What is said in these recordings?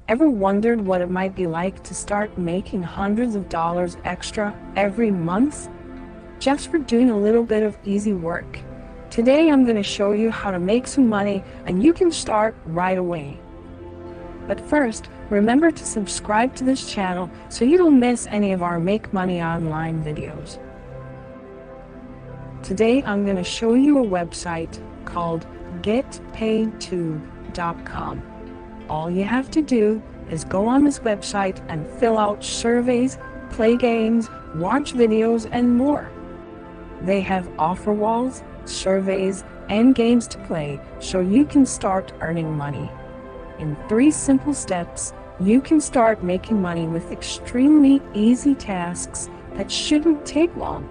Ever wondered what it might be like to start making hundreds of dollars extra every month just for doing a little bit of easy work? Today I'm going to show you how to make some money, and you can start right away. But first, remember to subscribe to this channel so you don't miss any of our Make Money Online videos. Today I'm going to show you a website called GetPaid2.com. All you have to do is go on this website and fill out surveys, play games, watch videos, and more. They have offer walls, surveys, and games to play so you can start earning money. In 3 simple steps, you can start making money with extremely easy tasks that shouldn't take long.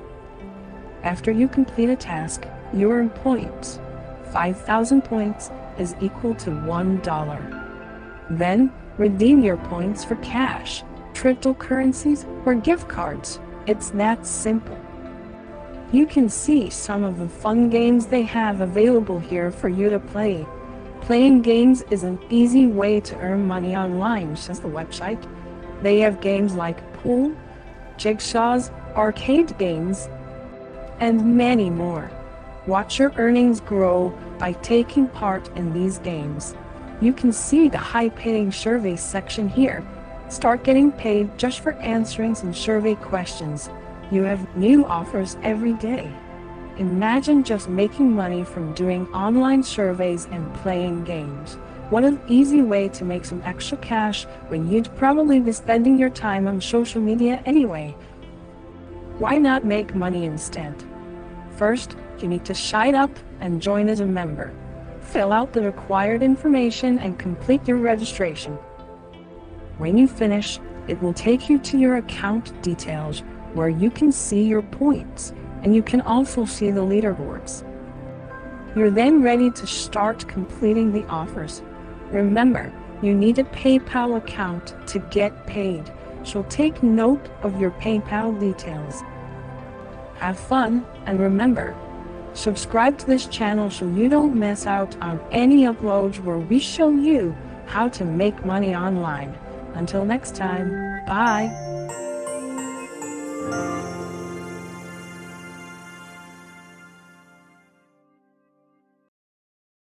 After you complete a task, you earn points. 5,000 points is equal to $1. Then, redeem your points for cash, cryptocurrencies, or gift cards. It's that simple. You can see some of the fun games they have available here for you to play. Playing games is an easy way to earn money online, says the website. They have games like pool, jigsaws, arcade games, and many more. Watch your earnings grow by taking part in these games. You can see the high-paying survey section here. Start getting paid just for answering some survey questions. You have new offers every day. Imagine just making money from doing online surveys and playing games. What an easy way to make some extra cash when you'd probably be spending your time on social media anyway. Why not make money instead? First, you need to sign up and join as a member. Fill out the required information and complete your registration. When you finish, it will take you to your account details where you can see your points, and you can also see the leaderboards. You're then ready to start completing the offers. Remember, you need a PayPal account to get paid, so take note of your PayPal details. Have fun, and remember, subscribe to this channel so you don't miss out on any uploads where we show you how to make money online. Until next time, bye!